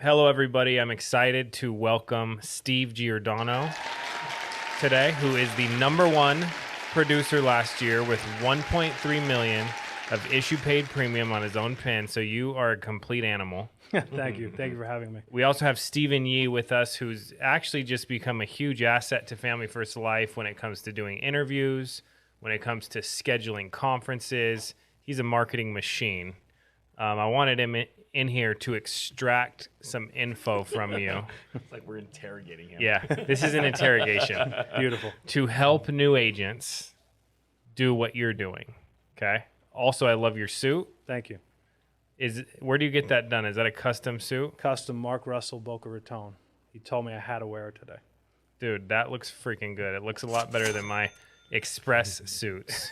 Hello, everybody. I'm excited to welcome Steve Giordano today, who is the #1 producer last year with 1.3 million of issue paid premium on his own pen. So you are a complete animal. Thank you. Thank you for having me. We also have Stephen Yee with us, who's actually just become a huge asset to Family First Life when it comes to doing interviews, when it comes to scheduling conferences. He's a marketing machine. I wanted him in here to extract some info from you. It's like we're interrogating him. Yeah, this is an interrogation. Beautiful. To help new agents do what you're doing, okay? Also, I love your suit. Thank you. Where do you get that done? Is that a custom suit? Custom Mark Russell Boca Raton. He told me I had to wear it today. Dude, that looks freaking good. It looks a lot better than my express suits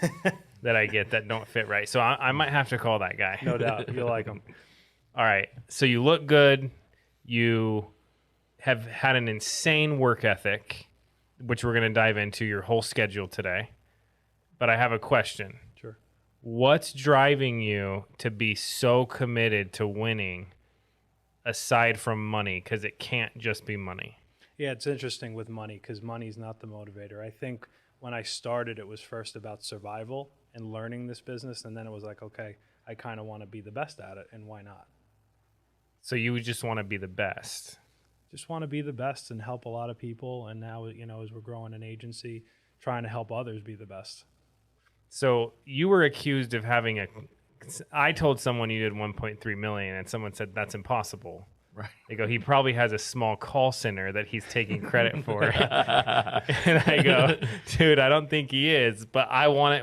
that I get that don't fit right. So I might have to call that guy. No doubt. You'll like him. All right. So you look good. You have had an insane work ethic, which we're going to dive into your whole schedule today. But I have a question. Sure. What's driving you to be so committed to winning aside from money? Because it can't just be money. Yeah, it's interesting with money because money's not the motivator. I think when I started, it was first about survival and learning this business. And then it was like, okay, I kind of want to be the best at it. And why not? So you just want to be the best. Just want to be the best and help a lot of people. And now, as we're growing an agency, trying to help others be the best. So you were accused of having I told someone you did 1.3 million and someone said that's impossible. Right. They go, he probably has a small call center that he's taking credit for. And I go, dude, I don't think he is, but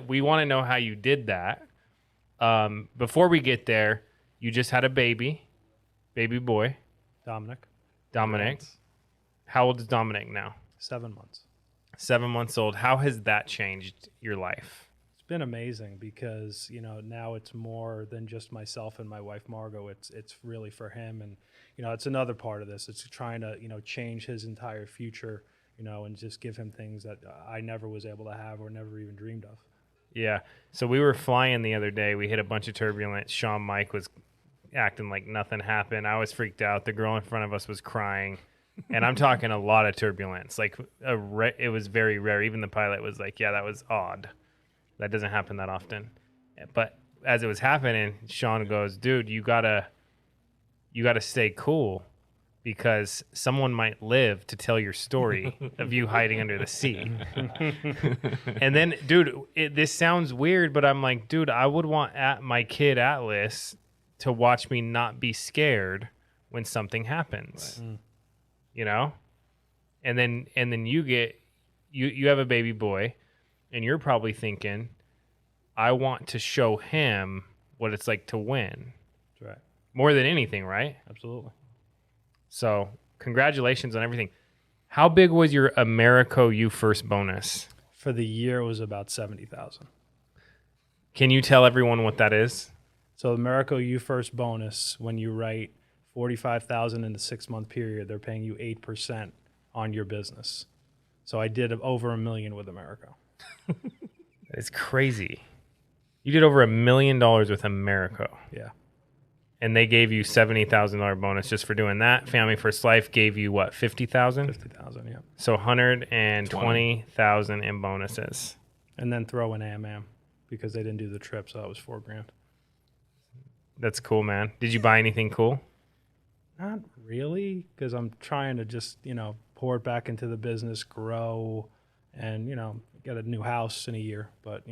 we want to know how you did that. Before we get there, you just had a baby boy, Dominic. How old is Dominic now? 7 months. 7 months old. How has that changed your life? It's been amazing because, now it's more than just myself and my wife, Margot. It's really for him. And, it's another part of this. It's trying to, change his entire future, and just give him things that I never was able to have or never even dreamed of. Yeah. So we were flying the other day. We hit a bunch of turbulence. Sean Mike was acting like nothing happened. I was freaked out. The girl in front of us was crying. And I'm talking a lot of turbulence. Like it was very rare. Even the pilot was like, yeah, that was odd. That doesn't happen that often. But as it was happening, Sean goes, dude, you gotta stay cool because someone might live to tell your story of you hiding under the seat. And then, dude, this sounds weird, but I'm like, dude, I would want my kid Atlas to watch me not be scared when something happens. Right. And then you have a baby boy and you're probably thinking, I want to show him what it's like to win. That's right. More than anything, right? Absolutely. So congratulations on everything. How big was your Americo You First bonus? For the year, it was about $70,000. Can you tell everyone what that is? So Americo You First bonus, when you write $45,000 in the 6-month period, they're paying you 8% on your business. So I did over $1 million with Americo. It's crazy. You did over $1 million with Americo. Yeah. And they gave you $70,000 bonus just for doing that. Family First Life gave you what, 50,000? 50,000, yeah. So 120,000 in bonuses. And then throw in AMM because they didn't do the trip, so that was $4,000. That's cool, man. Did you buy anything cool? Not really, because I'm trying to just, pour it back into the business, grow, and, get a new house in a year. But,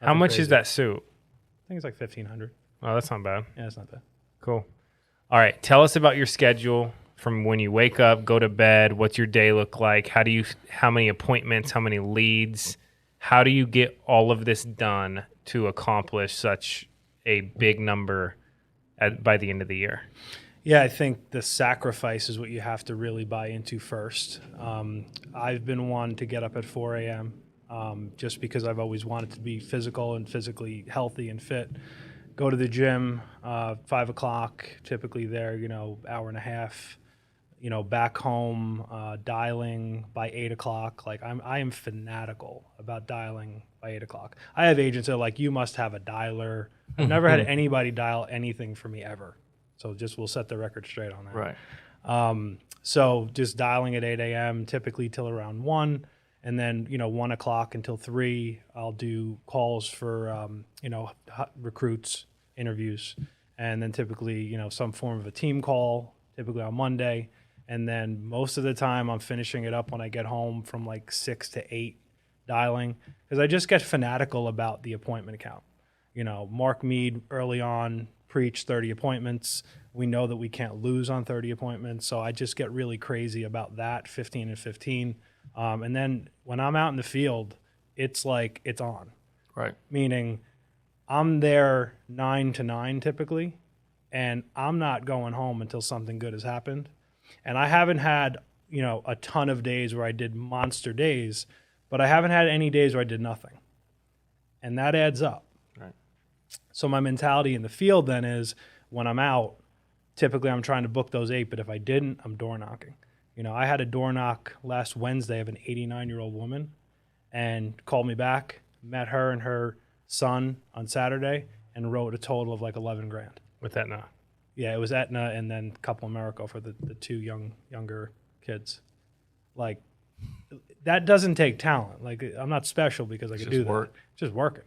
how much is that suit? I think it's like $1,500. Oh, that's not bad. Yeah, it's not bad. Cool. All right. Tell us about your schedule from when you wake up, go to bed. What's your day look like? How many appointments, how many leads? How do you get all of this done to accomplish such a big number by the end of the year? Yeah, I think the sacrifice is what you have to really buy into first. I've been one to get up at 4 a.m. Just because I've always wanted to be physical and physically healthy and fit. Go to the gym, 5 o'clock, typically there, hour and a half, back home, dialing by 8 o'clock. Like I am fanatical about dialing by 8 o'clock. I have agents that are like, you must have a dialer. I've never had anybody dial anything for me ever. So we'll set the record straight on that. Right. So just dialing at 8 a.m. typically till around 1, and then 1 o'clock until 3, I'll do calls for recruits, interviews, and then typically some form of a team call, typically on Monday, and then most of the time I'm finishing it up when I get home from like 6 to 8 dialing, because I just get fanatical about the appointment count. Mark Mead early on preached 30 appointments. We know that we can't lose on 30 appointments, so I just get really crazy about that, 15 and 15. And then when I'm out in the field, it's like it's on. Right. Meaning I'm there 9 to 9 typically, and I'm not going home until something good has happened. And I haven't had, a ton of days where I did monster days, but I haven't had any days where I did nothing. And that adds up. Right. So my mentality in the field then is when I'm out, typically I'm trying to book those 8, but if I didn't, I'm door knocking. I had a door knock last Wednesday of an 89-year-old woman and called me back, met her and her son on Saturday, and wrote a total of like $11,000. With Aetna. Yeah, it was Aetna and then a couple America for the 2 younger kids. Like, that doesn't take talent. Like, I'm not special because I can do that. Work. It's just working,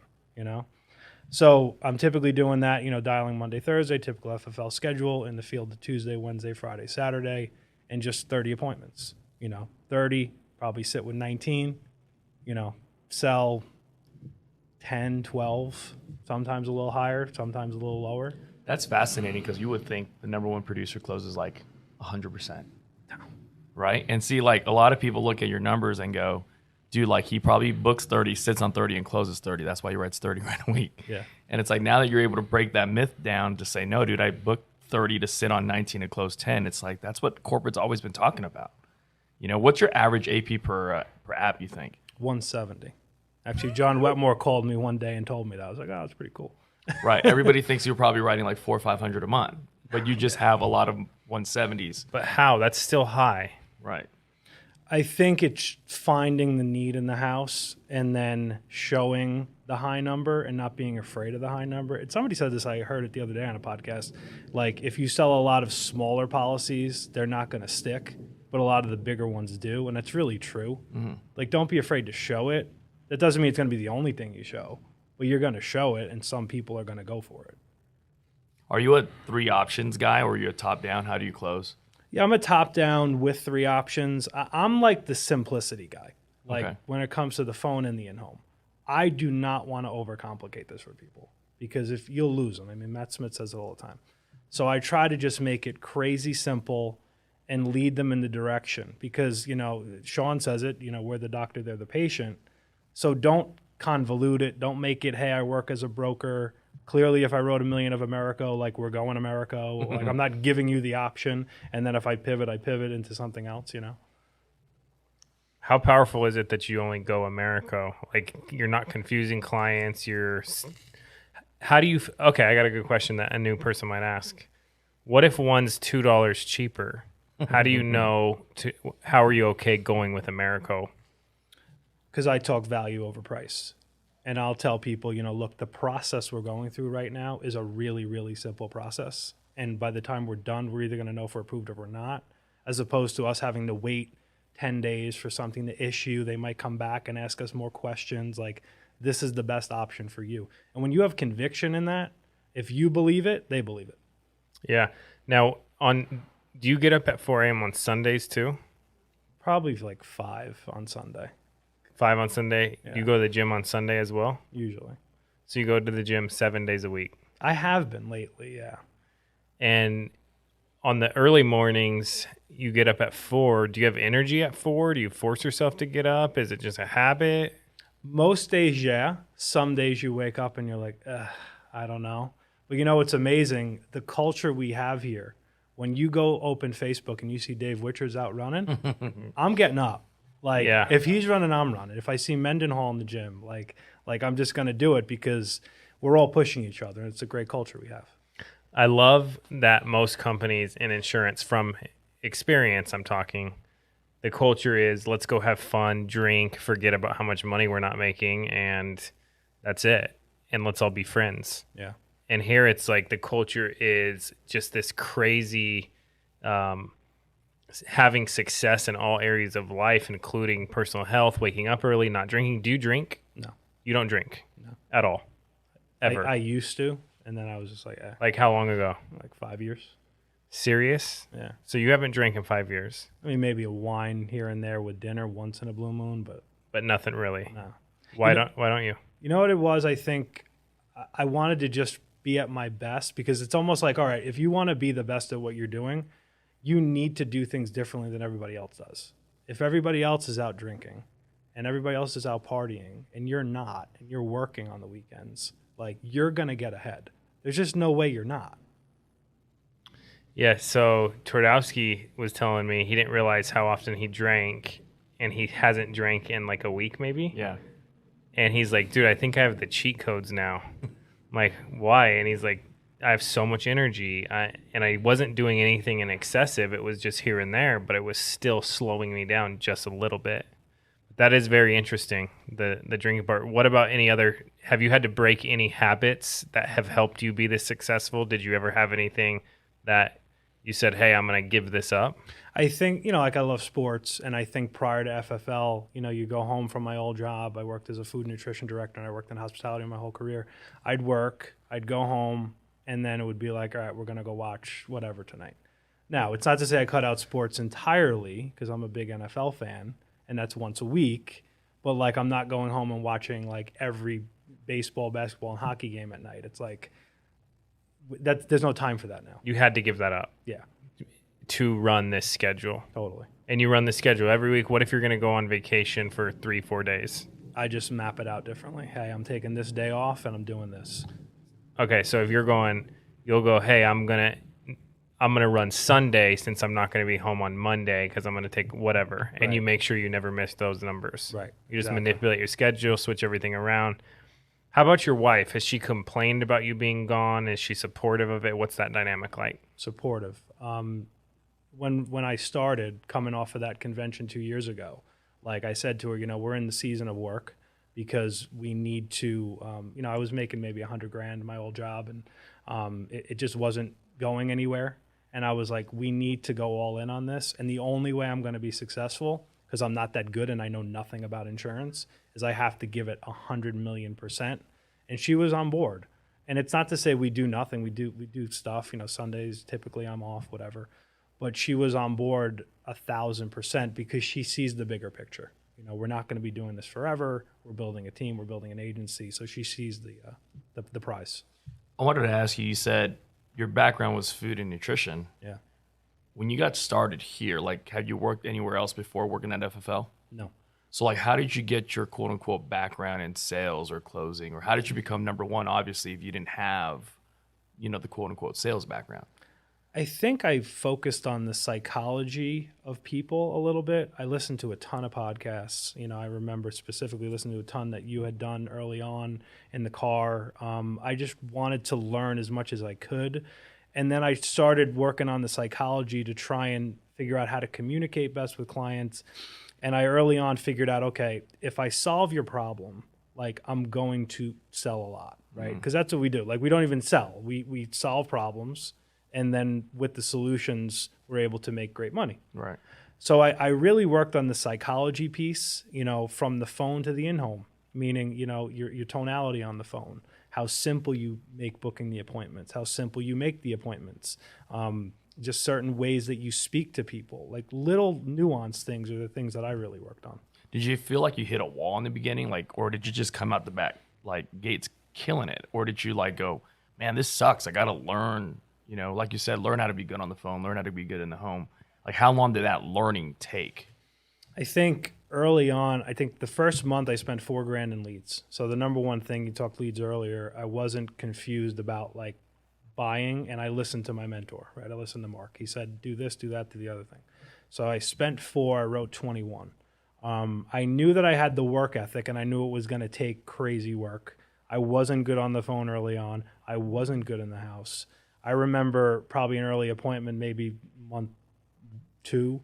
So I'm typically doing that, dialing Monday, Thursday, typical FFL schedule, in the field Tuesday, Wednesday, Friday, Saturday, and just 30 appointments. 30, probably sit with 19, sell 10, 12, sometimes a little higher, sometimes a little lower. That's fascinating because you would think the number one producer closes like 100%. Right? And see, like, a lot of people look at your numbers and go, dude, like, he probably books 30, sits on 30, and closes 30. That's why he writes 30 grand a week. Yeah. And it's like, now that you're able to break that myth down to say, no, dude, I booked 30 to sit on 19 and close 10. It's like, that's what corporate's always been talking about. What's your average AP per app, you think? 170. Actually, John Wetmore called me one day and told me that. I was like, oh, that's pretty cool. Right. Everybody thinks you're probably writing like 400 or 500 a month, but you just have a lot of 170s. But how? That's still high. Right. I think it's finding the need in the house and then showing the high number and not being afraid of the high number. Somebody said this, I heard it the other day on a podcast. Like, if you sell a lot of smaller policies, they're not going to stick, but a lot of the bigger ones do, and that's really true. Mm-hmm. Like, don't be afraid to show it. That doesn't mean it's going to be the only thing you show, but you're going to show it, and some people are going to go for it. Are you a 3 options guy, or are you a top-down? How do you close? Yeah, I'm a top-down with 3 options. I'm like the simplicity guy. Like, Okay. when it comes to the phone and the in-home. I do not want to overcomplicate this for people because if you'll lose them. I mean, Matt Smith says it all the time. So I try to just make it crazy simple and lead them in the direction because, Sean says it, we're the doctor, they're the patient. So don't convolute it. Don't make it, hey, I work as a broker. Clearly, if I wrote $1 million of America, like, we're going America. Like, I'm not giving you the option. And then if I pivot into something else, How powerful is it that you only go America? Like, you're not confusing clients. How do you? Okay, I got a good question that a new person might ask. What if one's $2 cheaper? How do you know? How are you okay going with America? Because I talk value over price. And I'll tell people, look, the process we're going through right now is a really, really simple process. And by the time we're done, we're either going to know if we're approved or we're not, as opposed to us having to wait 10 days for something to issue. They might come back and ask us more questions. Like, this is the best option for you. And when you have conviction in that, if you believe it, they believe it. Yeah. Now, do you get up at 4 a.m. on Sundays too? Probably like 5 on Sunday. 5 on Sunday. Yeah. You go to the gym on Sunday as well? Usually. So you go to the gym 7 days a week? I have been lately, yeah. And on the early mornings, you get up at 4. Do you have energy at 4? Do you force yourself to get up? Is it just a habit? Most days, yeah. Some days you wake up and you're like, I don't know. But it's amazing. The culture we have here, when you go open Facebook and you see Dave Witcher's out running, I'm getting up. Like, yeah. If he's running, I'm running. If I see Mendenhall in the gym, like I'm just going to do it because we're all pushing each other. And it's a great culture we have. I love that most companies in insurance, from experience I'm talking, the culture is let's go have fun, drink, forget about how much money we're not making, and that's it. And let's all be friends. Yeah. And here it's like the culture is just this crazy, having success in all areas of life, including personal health, waking up early, not drinking. Do you drink? No. You don't drink? No. At all? Ever? I used to, and then I was just like, Like how long ago? like 5 years. Serious? Yeah. So you haven't drank in 5 years? I mean, maybe a wine here and there with dinner once in a blue moon, but Nothing really? no. Why don't you? You know what it was? I think I wanted to just be at my best, because it's almost like, all right, if you want to be the best at what you're doing, you need to do things differently than everybody else does. If everybody else is out drinking and everybody else is out partying and you're not, and you're working on the weekends, like, you're going to get ahead. There's just no way you're not. Yeah, so Twardowski was telling me he didn't realize how often he drank, and he hasn't drank in like a week maybe. Yeah. And he's like, dude, I think I have the cheat codes now. I'm like, why? And he's like, I have so much energy. And I wasn't doing anything in excessive. It was just here and there, but it was still slowing me down just a little bit. That is very interesting, the drinking part. What about any other, have you had to break any habits that have helped you be this successful? Did you ever have anything that you said, hey, I'm going to give this up? I think, like, I love sports, and I think prior to FFL, you go home from my old job. I worked as a food nutrition director, and I worked in hospitality my whole career. I'd work, I'd go home, and then it would be like, all right, we're going to go watch whatever tonight. Now, it's not to say I cut out sports entirely, because I'm a big NFL fan, and that's once a week, but like, I'm not going home and watching like every baseball, basketball, and hockey game at night. It's like, there's no time for that now. You had to give that up. Yeah. To run this schedule. Totally. And you run the schedule every week. What if you're going to go on vacation for 3-4 days? I just map it out differently. Hey, I'm taking this day off and I'm doing this. Okay, so if you're going, you'll go, hey, I'm gonna run Sunday since I'm not going to be home on Monday because I'm going to take whatever. And you make sure you never miss those numbers. Right. You just manipulate your schedule, switch everything around. How about your wife? Has she complained about you being gone? Is she supportive of it? What's that dynamic like? Supportive. When I started coming off of that convention 2 years ago, like I said to her, we're in the season of work because we need to, I was making maybe $100,000 in my old job, and it just wasn't going anywhere. And I was like, we need to go all in on this. And the only way I'm going to be successful, because I'm not that good and I know nothing about insurance, is I have to give it 100,000,000%. And she was on board. And it's not to say we do nothing. We do stuff. Sundays typically I'm off, whatever. But she was on board 1,000% because she sees the bigger picture. We're not going to be doing this forever. We're building a team. We're building an agency. So she sees the prize. I wanted to ask you. You said your background was food and nutrition. Yeah. When you got started here, like, had you worked anywhere else before working at FFL? No. So, like, how did you get your quote unquote background in sales or closing, or how did you become number one? Obviously, if you didn't have, the quote unquote sales background. I think I focused on the psychology of people a little bit. I listened to a ton of podcasts. I remember specifically listening to a ton that you had done early on in the car. I just wanted to learn as much as I could. And then I started working on the psychology to try and figure out how to communicate best with clients. And I early on figured out, okay, if I solve your problem, like, I'm going to sell a lot, right? Because that's what we do. Like, we don't even sell. We solve problems. And then with the solutions, we're able to make great money. Right. So I really worked on the psychology piece, from the phone to the in-home, meaning, your tonality on the phone, how simple you make booking the appointments, how simple you make the appointments, just certain ways that you speak to people, like little nuanced things are the things that I really worked on. Did you feel like you hit a wall in the beginning, or did you just come out the back, like, gates killing it? Or did you, like, go, man, this sucks, I got to learn, like you said, learn how to be good on the phone, learn how to be good in the home. Like, how long did that learning take? I think early on, the first month I spent $4,000 in leads. So the number one thing, you talked leads earlier, I wasn't confused about like buying, and I listened to my mentor, right? I listened to Mark. He said, do this, do that, do the other thing. So I spent 4, I wrote 21. I knew that I had the work ethic, and I knew it was going to take crazy work. I wasn't good on the phone early on. I wasn't good in the house. I remember probably an early appointment, maybe month 2,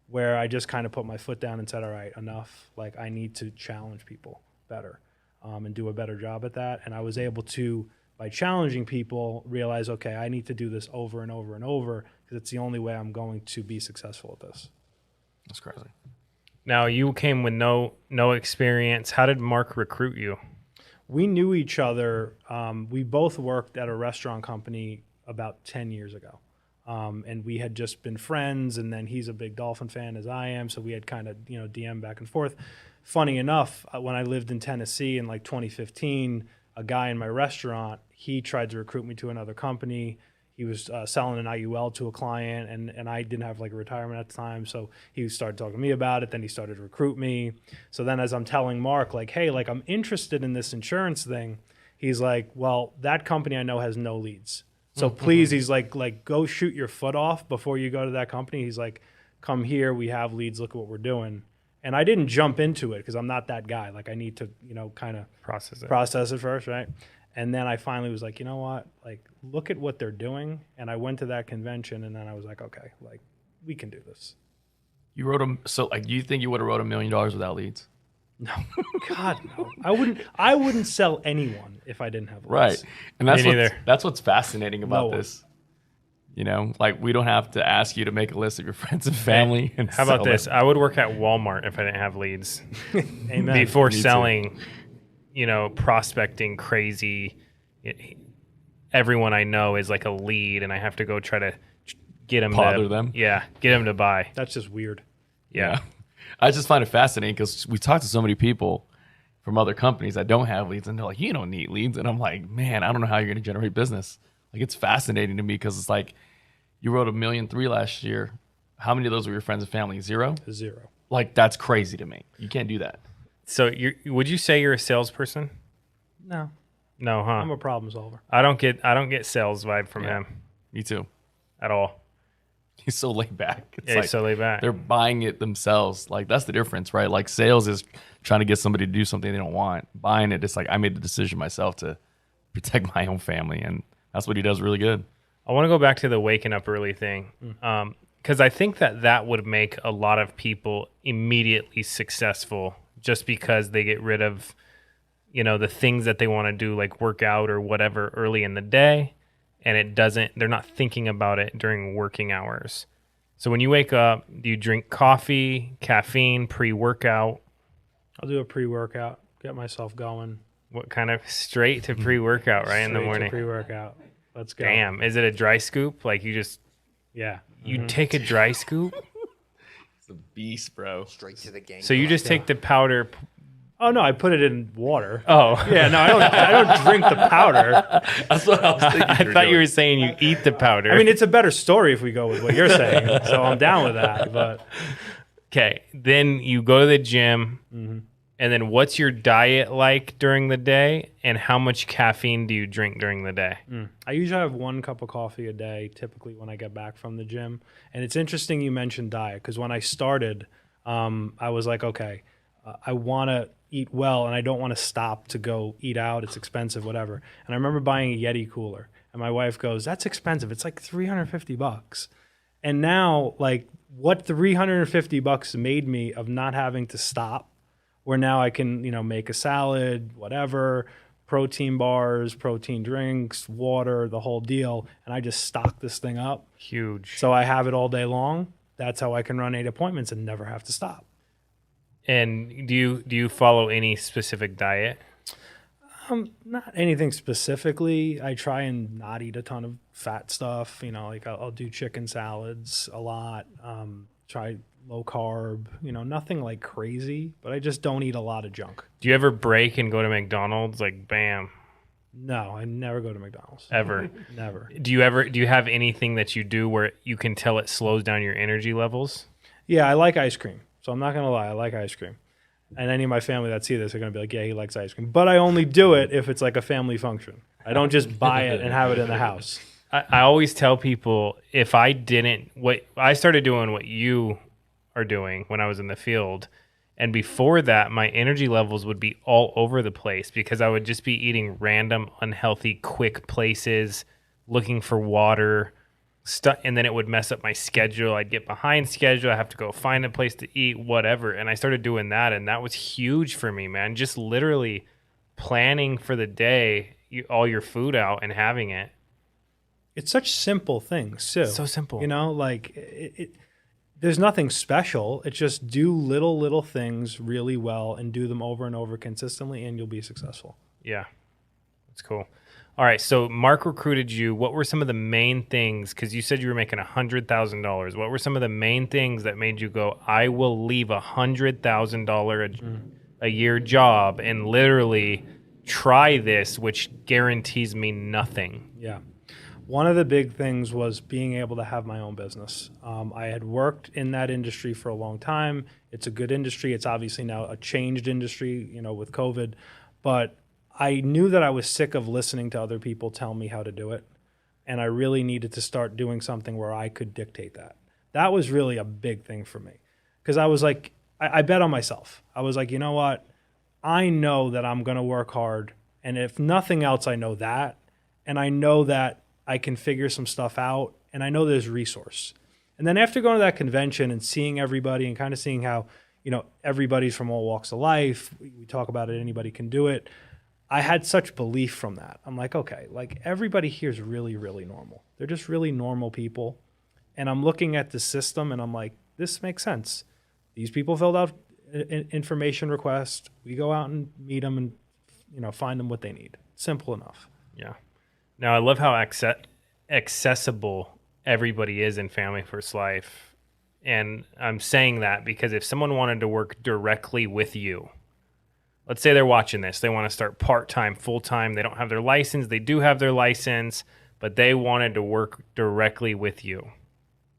where I just kind of put my foot down and said, all right, enough. Like, I need to challenge people better and do a better job at that. And I was able to by challenging people, realize, okay, I need to do this over and over and over because it's the only way I'm going to be successful at this. That's crazy. Now, you came with no experience. How did Mark recruit you? We knew each other. We both worked at a restaurant company about 10 years ago. And we had just been friends, and then he's a big Dolphin fan as I am, so we had kind of, DM back and forth. Funny enough, when I lived in Tennessee in like 2015, a guy in my restaurant, he tried to recruit me to another company. He was selling an IUL to a client, and I didn't have like a retirement at the time, so he started talking to me about it. Then he started to recruit me. So then as I'm telling Mark, like, hey, like I'm interested in this insurance thing, he's like, well, that company I know has no leads. So please, he's like, go shoot your foot off before you go to that company. He's like, come here, we have leads, look at what we're doing. And I didn't jump into it because I'm not that guy. Like I need to, kind of process it first, right? And then I finally was like, you know what? Like, look at what they're doing. And I went to that convention, and then I was like, okay, like we can do this. You wrote them. So, like, do you think you would have wrote $1 million without leads? No, God, no. I wouldn't sell anyone if I didn't have leads. Right, and that's what's fascinating about this. Like we don't have to ask you to make a list of your friends and family. And how about this? I would work at Walmart if I didn't have leads. Amen. Before selling, prospecting crazy. Everyone I know is like a lead, and I have to go try to get them. Yeah, get them to buy. That's just weird. Yeah. I just find it fascinating because we talk to so many people from other companies that don't have leads, and they're like, you don't need leads. And I'm like, man, I don't know how you're going to generate business. Like, it's fascinating to me because it's like you wrote $1.3 million last year. How many of those were your friends and family? Zero? Zero. Like, that's crazy to me. You can't do that. So would you say you're a salesperson? No. No, huh? I'm a problem solver. I don't get sales vibe from him. Me too. At all. He's so laid back. It's he's so laid back. They're buying it themselves. Like, that's the difference, right? Like, sales is trying to get somebody to do something they don't want. Buying it, it's like, I made the decision myself to protect my own family, and that's what he does really good. I want to go back to the waking up early thing, because I think that would make a lot of people immediately successful just because they get rid of, the things that they want to do, like work out or whatever early in the day. And they're not thinking about it during working hours. So when you wake up, do you drink coffee, caffeine, pre-workout? I'll do a pre-workout, get myself going. What kind of straight to pre-workout in the morning? Straight to pre-workout. Let's go. Damn. Is it a dry scoop? Like you just... Yeah. You take a dry scoop? It's a beast, bro. Straight to the game. So you just take the powder... Oh no, I put it in water. Oh yeah, no, I don't drink the powder. That's what I was thinking. I thought you were saying you eat the powder. I mean, it's a better story if we go with what you're saying, so I'm down with that. But okay, then you go to the gym, and then what's your diet like during the day, and how much caffeine do you drink during the day? I usually have 1 cup of coffee a day, typically when I get back from the gym. And it's interesting you mentioned diet because when I started, I was like, okay, I want to eat well, and I don't want to stop to go eat out. It's expensive, whatever. And I remember buying a Yeti cooler, and my wife goes, "That's expensive. It's like $350." And now, like, what $350 made me of not having to stop, where now I can, make a salad, whatever, protein bars, protein drinks, water, the whole deal, and I just stock this thing up. Huge. So I have it all day long. That's how I can run 8 appointments and never have to stop. And do you follow any specific diet? Not anything specifically. I try and not eat a ton of fat stuff. Like I'll do chicken salads a lot. Try low carb. Nothing like crazy, but I just don't eat a lot of junk. Do you ever break and go to McDonald's? Like, bam. No, I never go to McDonald's. Ever? Never. Do you have anything that you do where you can tell it slows down your energy levels? Yeah, I like ice cream. So I'm not going to lie, I like ice cream. And any of my family that see this are going to be like, yeah, he likes ice cream. But I only do it if it's like a family function. I don't just buy it and have it in the house. I always tell people if I started doing what you are doing when I was in the field. And before that, my energy levels would be all over the place because I would just be eating random, unhealthy, quick places, looking for water, and then it would mess up my schedule. I'd get behind schedule. I have to go find a place to eat, whatever. And I started doing that, and that was huge for me, man. Just literally planning for the day, all your food out and having it. It's such simple things too. So simple. You know, like there's nothing special. It's just do little things really well and do them over and over consistently, and you'll be successful. Yeah, that's cool. All right, so Mark recruited you. What were some of the main things? Because you said you were making $100,000. What were some of the main things that made you go, I will leave $100,000 a year job and literally try this, which guarantees me nothing? Yeah. One of the big things was being able to have my own business. I had worked in that industry for a long time. It's a good industry. It's obviously now a changed industry, you know, with COVID. But I knew that I was sick of listening to other people tell me how to do it. And I really needed to start doing something where I could dictate that. That was really a big thing for me. Because I was like, I bet on myself. I was like, you know what? I know that I'm going to work hard. And if nothing else, I know that. And I know that I can figure some stuff out. And I know there's resource. And then after going to that convention and seeing everybody and kind of seeing how, you know, everybody's from all walks of life, we talk about it, anybody can do it. I had such belief from that. I'm like, okay, like everybody here is really, really normal. They're just really normal people. And I'm looking at the system and I'm like, this makes sense. These people filled out an information request. We go out and meet them and, you know, find them what they need. Simple enough. Yeah. Now, I love how accessible everybody is in Family First Life. And I'm saying that because if someone wanted to work directly with you, let's say they're watching this, they want to start part-time, full-time, they don't have their license, they do have their license, but they wanted to work directly with you.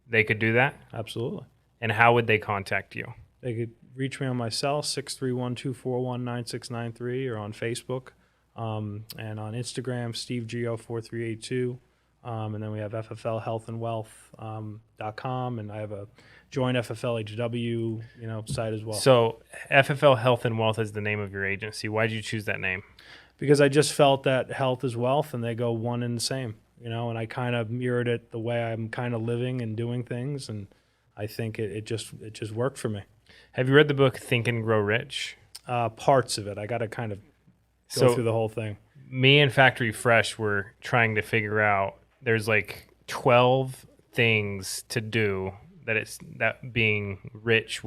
They could do that? Absolutely. And how would they contact you? They could reach me on my cell, 631-241-9693, or on Facebook, and on Instagram, SteveGeo4382. And then we have FFLHealthAndWealth.com, and I have a Join FFL HW, site as well. So FFL Health and Wealth is the name of your agency. Why did you choose that name? Because I just felt that health is wealth, and they go one and the same, and I kind of mirrored it the way I'm kind of living and doing things, and I think it just worked for me. Have you read the book Think and Grow Rich? Parts of it. I got to kind of go through the whole thing. Me and Factory Fresh were trying to figure out, there's like 12 things to do that being rich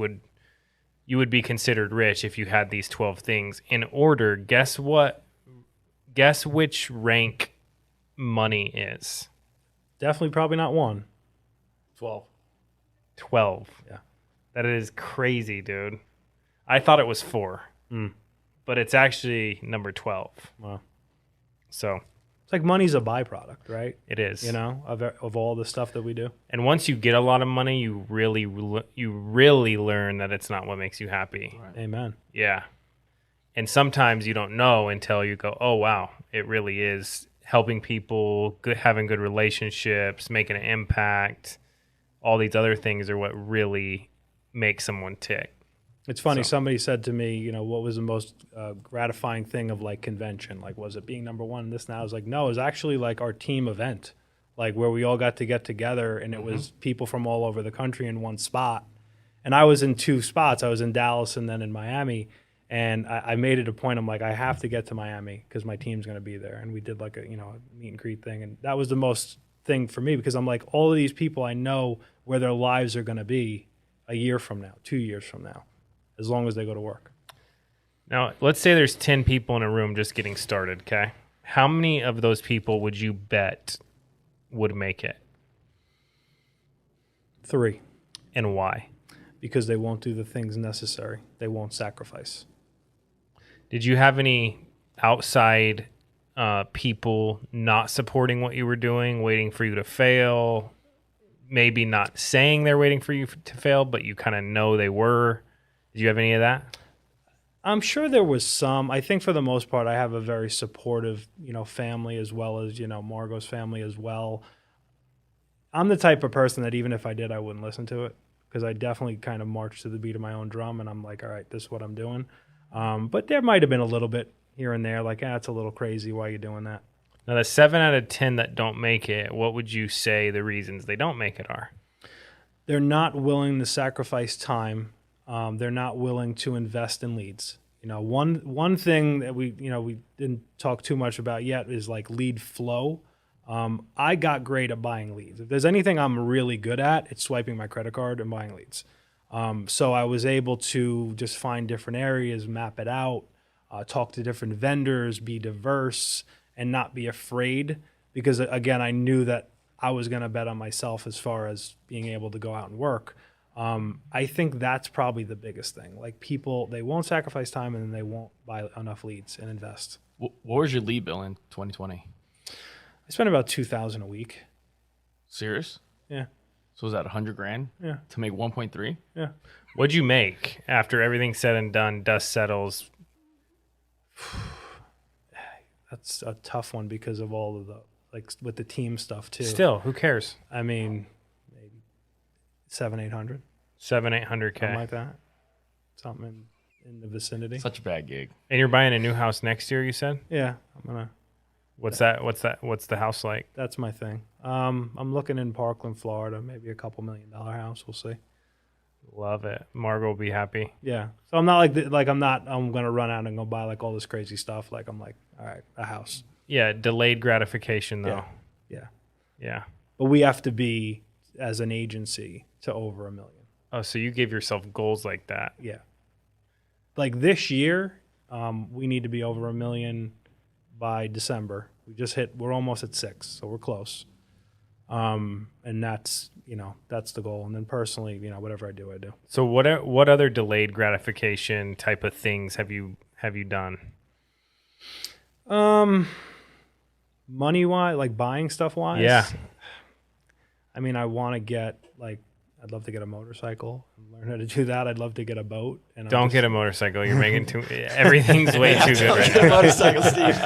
you would be considered rich if you had these 12 things in order. Guess which rank money is? Definitely probably not 1. 12. Yeah. That is crazy, dude. I thought it was 4. But it's actually number 12. Wow. So it's like money's a byproduct, right? it is. Of all the stuff that we do. And once you get a lot of money, you really learn that it's not what makes you happy. Right. Amen. Yeah. And sometimes you don't know until you go, oh, wow, it really is helping people, having good relationships, making an impact. All these other things are what really make someone tick. It's funny. Somebody said to me, what was the most gratifying thing of like convention? Like, was it being number one in this? Now I was like, no, it was actually like our team event, like where we all got to get together, and it was people from all over the country in one spot. And I was in 2 spots. I was in Dallas and then in Miami. And I made it a point. I'm like, I have to get to Miami because my team's going to be there. And we did like a meet and greet thing. And that was the most thing for me because I'm like, all of these people, I know where their lives are going to be a year from now, 2 years from now, as long as they go to work. Now, let's say there's 10 people in a room just getting started, okay? How many of those people would you bet would make it? 3. And why? Because they won't do the things necessary. They won't sacrifice. Did you have any outside people not supporting what you were doing, waiting for you to fail, maybe not saying they're waiting for you to fail, but you kind of know they were? Did you have any of that? I'm sure there was some. I think for the most part, I have a very supportive, family as well as, Margot's family as well. I'm the type of person that even if I did, I wouldn't listen to it because I definitely kind of march to the beat of my own drum, and I'm like, all right, this is what I'm doing. But there might have been a little bit here and there, like, it's a little crazy. Why are you doing that? Now, the 7 out of 10 that don't make it, what would you say the reasons they don't make it are? They're not willing to sacrifice time. They're not willing to invest in leads. One thing that we didn't talk too much about yet is like lead flow. I got great at buying leads. If there's anything I'm really good at, it's swiping my credit card and buying leads. So I was able to just find different areas, map it out, talk to different vendors, be diverse, and not be afraid. Because again, I knew that I was going to bet on myself as far as being able to go out and work. I think that's probably the biggest thing. Like people, they won't sacrifice time and then they won't buy enough leads and invest. What was your lead bill in 2020? I spend about $2,000 a week. Serious? Yeah. So was that $100,000? Yeah. To make 1.3? Yeah. What'd you make after everything's said and done, dust settles? That's a tough one because of all of the, like with the team stuff too. Still, who cares? I mean, maybe 700-800, 700-800K. something like that. Something in the vicinity. Such a bad gig. And you're buying a new house next year, you said? Yeah, I'm gonna. What's that? What's the house like? That's my thing. I'm looking in Parkland, Florida, maybe a $2 million house. We'll see. Love it. Margo will be happy. Yeah. So I'm not I'm gonna run out and go buy like all this crazy stuff. Like I'm like, all right, a house. Yeah, delayed gratification though. Yeah. Yeah. But we have to be as an agency to over $1 million. Oh, so you gave yourself goals like that. Yeah. Like this year, we need to be over $1 million by December. We're almost at 6, so we're close. And that's the goal. And then personally, whatever I do, I do. So what other delayed gratification type of things have you done? Money wise, like buying stuff wise. Yeah. I mean, I'd love to get a motorcycle and learn how to do that. I'd love to get a boat. And Don't get a motorcycle. You're making everything's way too good right now. Motorcycle, Steve.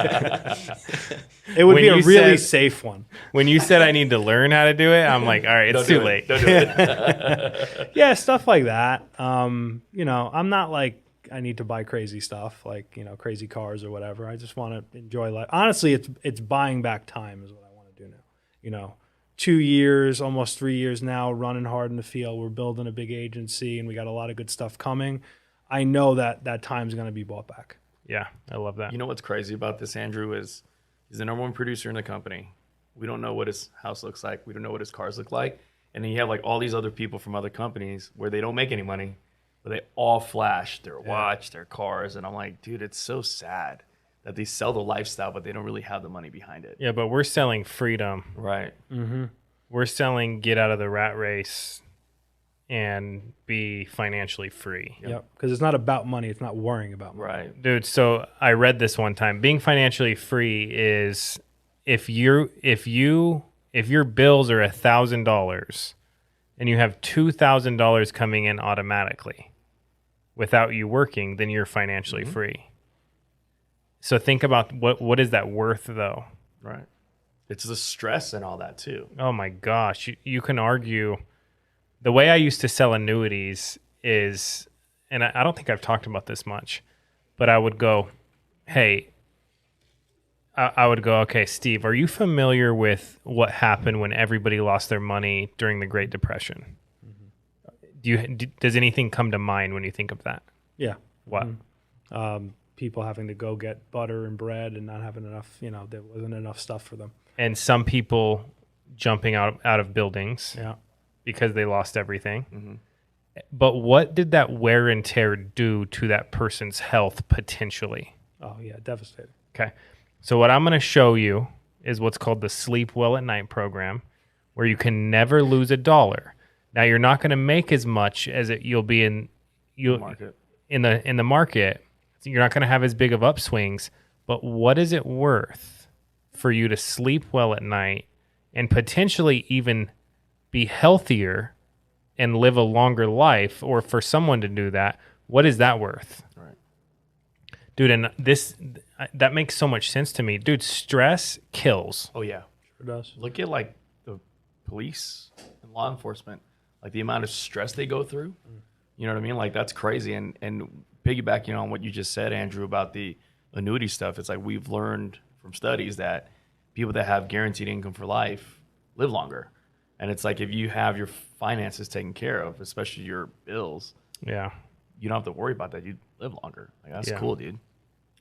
It would When be a you really said- safe one. When you said I need to learn how to do it, I'm like, all right, it's too late. Don't do it. Yeah, stuff like that. I'm not like I need to buy crazy stuff like, crazy cars or whatever. I just want to enjoy life. Honestly, it's buying back time is what I want to do now. 2 years, almost 3 years now, running hard in the field. We're building a big agency and we got a lot of good stuff coming. I know that time's going to be bought back. Yeah, I love that. You know what's crazy about this, Andrew, is he's the number one producer in the company. We don't know what his house looks like. We don't know what his cars look like. And then you have like all these other people from other companies where they don't make any money, but they all flash their watch, their cars. And I'm like, dude, it's so sad that they sell the lifestyle, but they don't really have the money behind it. Yeah, but we're selling freedom. Right. Mm-hmm. We're selling get out of the rat race and be financially free. Yep. Because it's not about money. It's not worrying about money. Right. Dude, so I read this one time. Being financially free is if your bills are $1,000 and you have $2,000 coming in automatically without you working, then you're financially free. So think about what is that worth though? Right. It's the stress and all that too. Oh my gosh, you can argue. The way I used to sell annuities is, and I don't think I've talked about this much, but I would go, hey, okay, Steve, are you familiar with what happened when everybody lost their money during the Great Depression? Does anything come to mind when you think of that? Yeah. What? People having to go get butter and bread and not having enough, there wasn't enough stuff for them. And some people jumping out of buildings Yeah. because they lost everything. But what did that wear and tear do to that person's health potentially? Oh, yeah. Devastating. Okay. So what I'm going to show you is what's called the Sleep Well at Night program, where you can never lose a dollar. Now you're not going to make as much as you'll be in Market. in the market. So you're not going to have as big of upswings, but what is it worth for you to sleep well at night and potentially even be healthier and live a longer life, or for someone to do that? What is that worth? Right. Dude, and that makes so much sense to me. Dude, stress kills. Oh yeah. Sure does. Look at like the police and law enforcement, like the amount of stress they go through. You know what I mean? Like that's crazy. And piggybacking on what you just said, Andrew, about the annuity stuff, it's like we've learned from studies that people that have guaranteed income for life live longer. And it's like if you have your finances taken care of, especially your bills, Yeah. you don't have to worry about that. You live longer. Like, that's Yeah. cool, dude.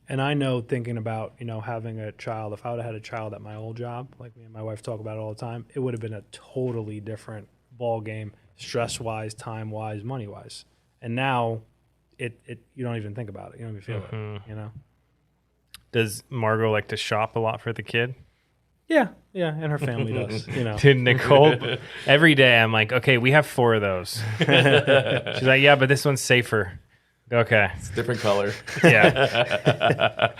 And I know, thinking about, having a child, if I would have had a child at my old job, like me and my wife talk about it all the time, it would have been a totally different ball game, stress-wise, time-wise, money-wise. And now it you don't even think about it. You don't even feel it, Does Margot like to shop a lot for the kid? Yeah, and her family does, Dude, Nicole, every day I'm like, okay, we have 4 of those. She's like, yeah, but this one's safer. Okay. It's a different color. Yeah.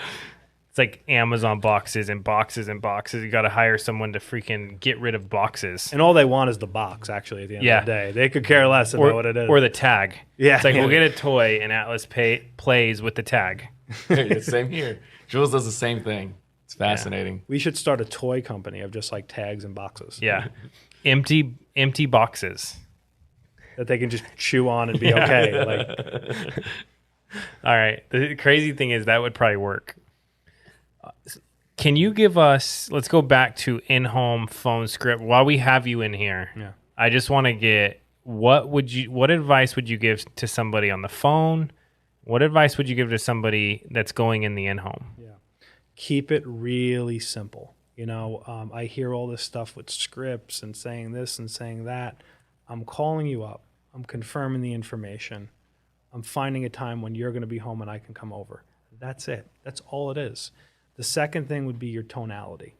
It's like Amazon boxes and boxes and boxes. You got to hire someone to freaking get rid of boxes. And all they want is the box, actually, at the end of the day. They could care less about what it is. Or the tag. Yeah. It's like, we'll get a toy and Atlas plays with the tag. Same here. Jules does the same thing. It's fascinating. We should start a toy company of just like tags and boxes. Yeah. Empty boxes. That they can just chew on and be okay. Like, all right. The crazy thing is that would probably work. Can you give us, let's go back to in-home phone script while we have you in here. Yeah. I just want to get, what advice would you give to somebody on the phone? What advice would you give to somebody that's going in the in-home? Yeah. Keep it really simple. I hear all this stuff with scripts and saying this and saying that. I'm calling you up. I'm confirming the information. I'm finding a time when you're going to be home and I can come over. That's it. That's all it is. The second thing would be your tonality.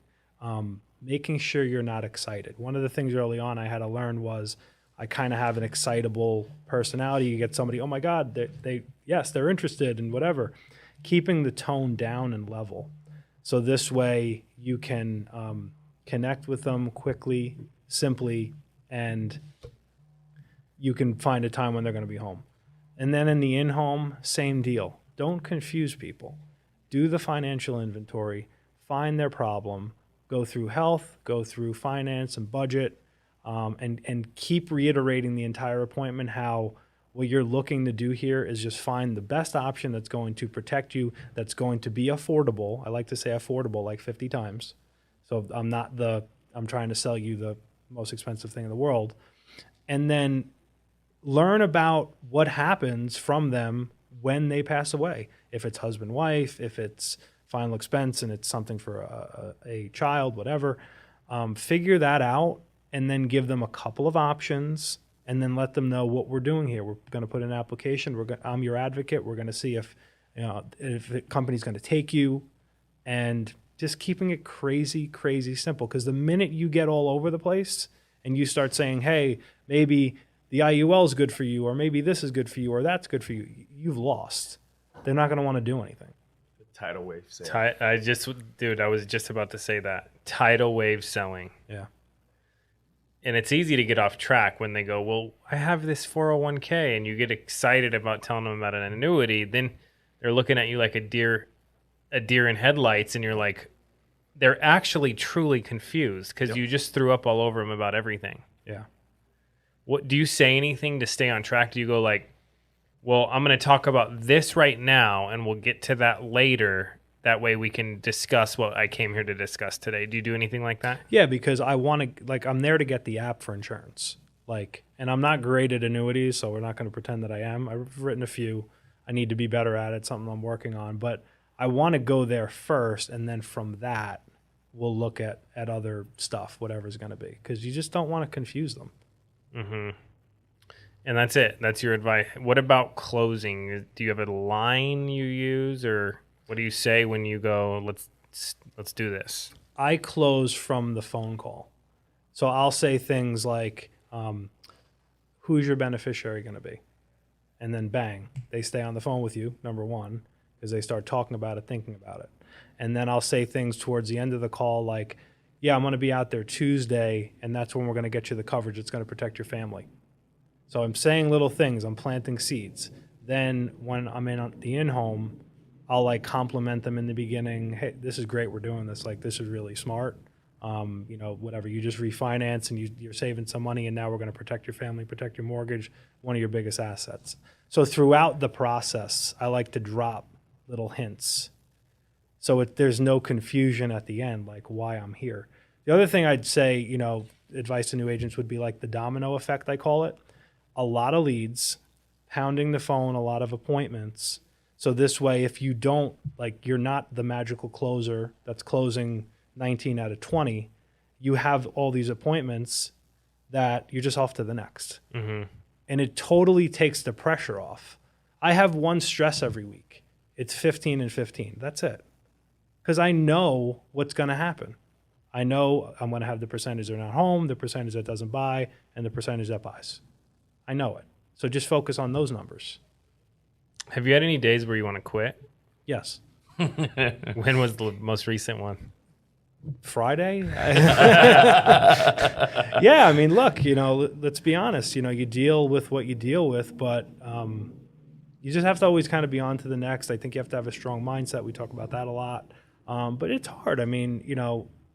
Making sure you're not excited. One of the things early on I had to learn was I kind of have an excitable personality. You get somebody, oh my God, they're interested in whatever. Keeping the tone down and level. So this way you can connect with them quickly, simply, and you can find a time when they're going to be home. And then in the in-home, same deal. Don't confuse people. Do the financial inventory, find their problem, go through health, go through finance and budget, and keep reiterating the entire appointment how what you're looking to do here is just find the best option that's going to protect you, that's going to be affordable. I like to say affordable like 50 times. So I'm trying to sell you the most expensive thing in the world. And then learn about what happens from them when they pass away. If it's husband, wife, if it's final expense and it's something for a child, whatever, figure that out and then give them a couple of options and then let them know what we're doing here. We're going to put in an application. I'm your advocate. We're going to see if the company's going to take you, and just keeping it crazy, crazy simple. Because the minute you get all over the place and you start saying, hey, maybe the IUL is good for you, or maybe this is good for you, or that's good for you, you've lost. They're not going to want to do anything. Tidal wave sale. I was just about to say that. Tidal wave selling. Yeah. And it's easy to get off track when they go, well, I have this 401k, and you get excited about telling them about an annuity. Then they're looking at you like a deer in headlights, and you're like, they're actually truly confused because you just threw up all over them about everything. Yeah. What do you say anything to stay on track? Do you go like, well, I'm going to talk about this right now, and we'll get to that later. That way we can discuss what I came here to discuss today. Do you do anything like that? Yeah, because I want to, I'm there to get the app for insurance. And I'm not great at annuities, so we're not going to pretend that I am. I've written a few. I need to be better at it, something I'm working on. But I want to go there first, and then from that, we'll look at other stuff, whatever it's going to be. Because you just don't want to confuse them. Mm-hmm. And that's it. That's your advice. What about closing? Do you have a line you use, or what do you say when you go, let's do this? I close from the phone call. So I'll say things like, who's your beneficiary going to be? And then bang, they stay on the phone with you, number one, because they start talking about it, thinking about it. And then I'll say things towards the end of the call like, yeah, I'm going to be out there Tuesday, and that's when we're going to get you the coverage. It's going to protect your family. So I'm saying little things. I'm planting seeds. Then when I'm in the in-home, I'll compliment them in the beginning. Hey, this is great. We're doing this. This is really smart. Whatever. You just refinance and you're saving some money, and now we're going to protect your family, protect your mortgage, one of your biggest assets. So throughout the process, I like to drop little hints. So there's no confusion at the end, why I'm here. The other thing I'd say, advice to new agents would be the domino effect, I call it. A lot of leads pounding the phone, a lot of appointments. So this way, if you don't, like, you're not the magical closer that's closing 19 out of 20, you have all these appointments that you're just off to the next. Mm-hmm. And it totally takes the pressure off. I have one stress every week. It's 15 and 15. That's it. Because I know what's going to happen. I know I'm going to have the percentage that are not home, the percentage that doesn't buy, and the percentage that buys. I know it. So just focus on those numbers. Have you had any days where you want to quit? Yes. When was the most recent one? Friday? Yeah, I mean, look, let's be honest. You deal with what you deal with, but you just have to always kind of be on to the next. I think you have to have a strong mindset. We talk about that a lot. But it's hard. I mean,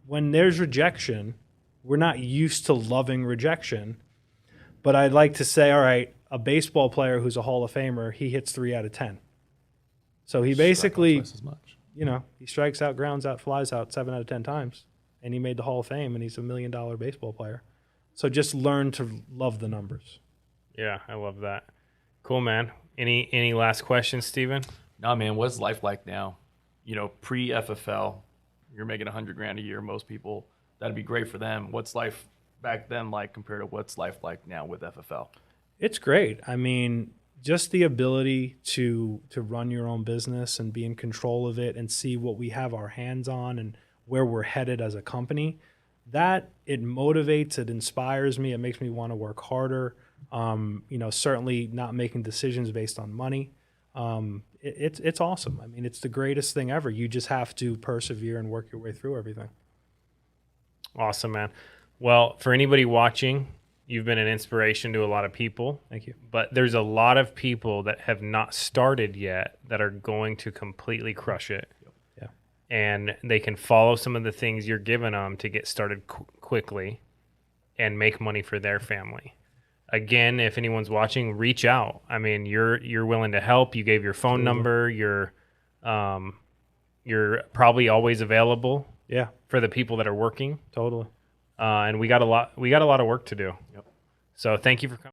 when there's rejection, we're not used to loving rejection. But I'd like to say, all right, a baseball player who's a Hall of Famer, he hits 3 out of 10. So he basically, Twice as much. he strikes out, grounds out, flies out 7 out of 10 times. And he made the Hall of Fame, and he's $1 million baseball player. So just learn to love the numbers. Yeah, I love that. Cool, man. Any last questions, Steven? No, man. What's life like now? Pre FFL, you're making $100,000 a year. Most people, that'd be great for them. What's life back then like compared to what's life like now with FFL? It's great. I mean, just the ability to run your own business and be in control of it and see what we have our hands on and where we're headed as a company, that it motivates, it inspires me, it makes me want to work harder. Certainly not making decisions based on money. It's awesome. I mean, it's the greatest thing ever. You just have to persevere and work your way through everything. Awesome, man. Well, for anybody watching, you've been an inspiration to a lot of people. Thank you. But there's a lot of people that have not started yet that are going to completely crush it. Yeah. And they can follow some of the things you're giving them to get started quickly and make money for their family. Again, if anyone's watching, reach out. I mean, you're willing to help. You gave your phone number. You're probably always available. Yeah. For the people that are working. Totally. And we got a lot of work to do. Yep. So thank you for coming.